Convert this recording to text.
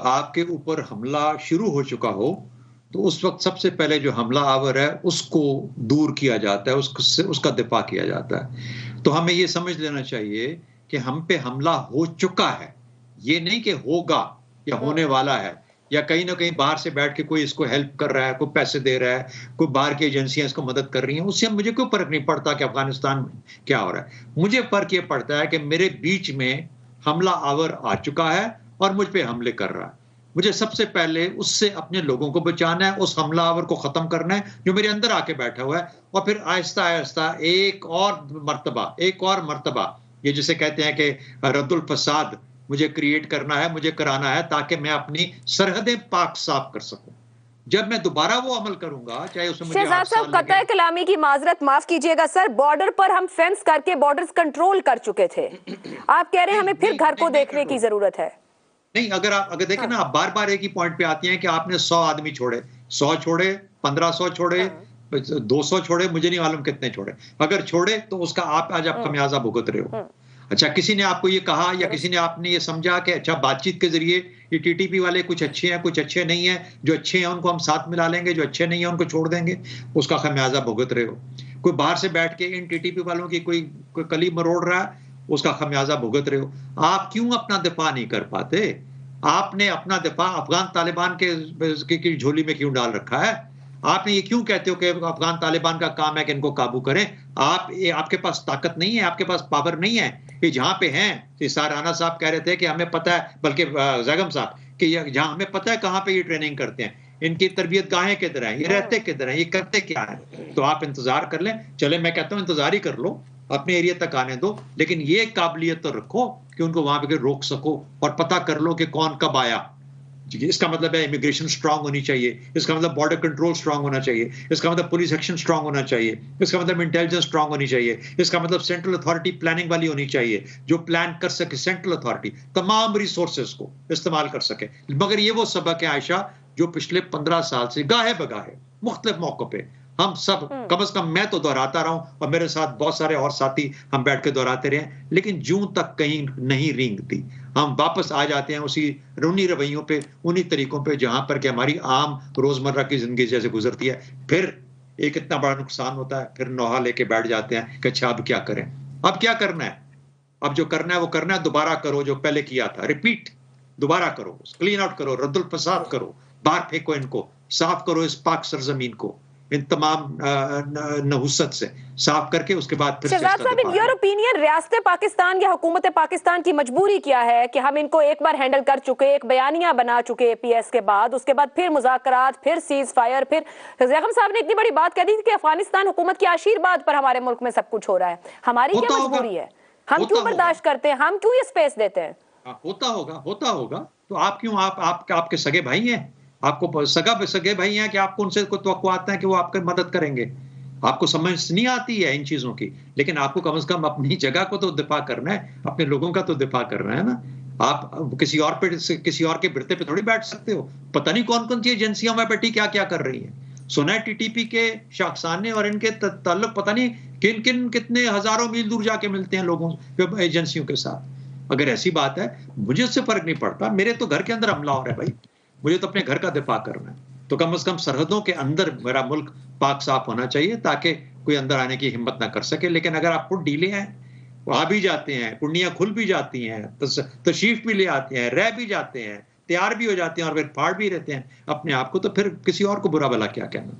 आपके ऊपर हमला शुरू हो चुका हो, तो उस वक़्त सबसे पहले जो हमलावर है, उसको दूर किया जाता है, उससे उसका दिफ़ा किया जाता है। तो हमें ये समझ लेना चाहिए कि हम पे हमला हो चुका है, ये नहीं कि होगा या होने हुँ। वाला है या कहीं न कहीं बाहर से बैठ के कोई इसको हेल्प कर रहा है, कोई पैसे दे रहा है, कोई बाहर की एजेंसियाँ इसको मदद कर रही हैं, उससे मुझे कोई फ़र्क नहीं पड़ता कि अफ़गानिस्तान में क्या हो रहा है। मुझे फ़र्क ये पड़ता है कि मेरे बीच में हमलावर आ चुका है और मुझ पे हमले कर रहा है। मुझे सबसे पहले उससे अपने लोगों को बचाना है, उस हमलावर को ख़त्म करना है, जो मेरे अंदर आके बैठा हुआ है और फिर आहिस्ता-आहिस्ता एक और मर्तबा, ये जिसे कहते हैं कि रद्दुल फ़साद मुझे क्रिएट करना है, मुझे कराना है ताकि मैं अपनी सरहदें पाक साफ़ कर सकूँ। जब मैं दोबारा वो अमल करूँगा, चाहे उसमें मुझे 8 शहजाद साहब, साल लगे। कतई कलामी की माजरत माफ कीजिएगा सर, बॉर्डर पर हम फेंस करके बॉर्डर्स कंट्रोल कर चुके थे। आप कह रहे हैं नहीं, हमें फिर नहीं, घर को नहीं, नहीं देखने की कंट्रोल। जरूरत है। नहीं, अगर देखें हाँ, ना, आप बार-बार एक ही पॉइंट पे आती हैं कि आपने 100 आदमी छोड़े, 100 छोड़े, 1500 छोड़े, हाँ, 200 छोड़े, मुझे नहीं मालूम कितने छोड़े। अगर छोड़े तो उसका आप आज आप हुँ, खमियाज़ा भुगत रहे हो। हुँ, अच्छा, किसी ने आपको ये कहा या किसी दुरुस्त। ने आपने ये समझा कि अच्छा बातचीत के ज़रिए ये टीटीपी वाले कुछ अच्छे हैं, कुछ अच्छे नहीं हैं, जो अच्छे हैं उनको हम साथ मिला लेंगे, जो अच्छे नहीं हैं उनको छोड़ देंगे, उसका खमियाज़ा भुगत रहे हो। कोई बाहर से बैठ के इन टीटीपी वालों की कोई कली मरोड़ रहा है, उसका खमियाज़ा भुगत रहे हो। आप क्यों अपना दिफ़ा नहीं कर पाते? आपने अपना दिफ़ा अफ़गान तालिबान की झोली में क्यों डाल रखा है? आपने ये क्यों कहते हो कि अफ़गान तालिबान का काम है कि इनको काबू करें? आपके पास ताकत नहीं है, आपके पास पावर नहीं है। ये जहाँ पे हैं, निसार राणा साहब कह रहे थे कि हमें पता है, बल्कि ज़ैगम साहब, कि ये जहाँ हमें पता है कहाँ पे ये ट्रेनिंग करते हैं। इनकी तरबियत गाहें किधर हैं? ये रहते हुँ, किधर हैं? ये करते क्या हैं? तो आप इंतज़ार कर लें। चलें, मैं कहता हूँ इंतज़ार ही कर लो, अपने एरिया तक आने दो, लेकिन ये काबिलियत तो रखो कि उनको वहाँ पे रोक सको और पता कर लो कि कौन कब आया। जी, इसका मतलब है इमिग्रेशन स्ट्रांग होनी चाहिए, इसका मतलब बॉर्डर कंट्रोल स्ट्रांग होना चाहिए, इसका मतलब पुलिस एक्शन स्ट्रांग होना चाहिए, इसका मतलब इंटेलिजेंस स्ट्रांग होनी चाहिए, इसका मतलब सेंट्रल अथॉरिटी प्लानिंग वाली होनी चाहिए, जो प्लान कर सके, सेंट्रल अथॉरिटी तमाम रिसोर्सेज को इस्तेमाल कर सके। मगर ये वो सबक है आयशा, जो पिछले 15 साल से गाहे-बगाहे मुख्तलिफ मौकों पे हम सब, हुँ। कम से कम मैं तो दोहराता रहा हूँ और मेरे साथ बहुत सारे और साथी हम बैठ के दोहराते रहे हैं, लेकिन जूं तक कहीं नहीं रेंगती। हम वापस आ जाते हैं उसी उन्हीं रवैयों पे, उन्हीं तरीकों पे जहां पर कि हमारी आम रोजमर्रा की जिंदगी जैसे गुजरती है। फिर एक इतना बड़ा नुकसान होता है, फिर नौहा लेके बैठ जाते हैं कि अच्छा अब क्या करें? अब क्या करना है? अब जो करना है वो करना है, दोबारा करो जो पहले किया था, रिपीट, दोबारा करो, क्लीन आउट करो, रद्दुल फसाद करो, बाहर फेंको इनको, साफ करो इस पाक सरजमीन को, इन तमाम नहुसत से साफ करके उसके बाद फिर से शहजाद इसका साहब, इन दिफा योर करो। ओपिनियन रियासत पाकिस्तान या हुकूमत पाकिस्तान की मजबूरी क्या है कि हम इनको एक बार हैंडल कर चुके, एक बयानिया बना चुके एपीएस के बाद, उसके बाद फिर मुज़ाकरात, फिर सीज फायर, फिर ज़ैगम साहब ने इतनी बड़ी बात कह दी थी कि अफगानिस्तान हुकूमत के आशीर्वाद पर हमारे मुल्क में सब कुछ हो रहा है। हमारी क्या होता होगा, मजबूरी है? हम होता क्यों होगा। बर्दाश्त करते हैं? हम क्यों ये स्पेस देते हैं? हाँ, होता होगा। तो आप क्यों, आप आपके सगे भाई हैं? आपको सगे भाई हैं कि आपको उनसे कोई तवक्कुआत है कि वो आपकी मदद करेंगे? आपको समझ नहीं आती है इन चीज़ों की, लेकिन आपको कम से कम अपनी जगह को तो दिफ़ा करना है, अपने लोगों का तो दिफ़ा करना है ना। आप किसी और के बिरते पे थोड़ी बैठ सकते हो। पता नहीं कौन-कौन सी एजेंसियाँ वहाँ बैठी क्या-क्या कर रही हैं। सुना है टीटीपी के शख्साने और इनके ताल्लुक पता नहीं किन-किन कितने हज़ारों मील दूर जाके मिलते हैं लोगों एजेंसियों के साथ। अगर ऐसी बात है, मुझे उससे फ़र्क नहीं पड़ता, मेरे तो घर के अंदर हमला हो रहा है भाई, मुझे तो अपने घर का दिफ़ा करना है। तो कम से कम सरहदों के अंदर मेरा मुल्क पाक साफ़ होना चाहिए ताकि कोई अंदर आने की हिम्मत ना कर सके। लेकिन अगर आप खुद ढीले हैं, वो आ भी जाते हैं, कुंडियाँ खुल भी जाती हैं, तशरीफ़ भी ले आते हैं, रह भी जाते हैं, तैयार भी हो जाते हैं और फिर फाड़ भी रहते हैं अपने आप को, तो फिर किसी और को बुरा भला क्या कहना।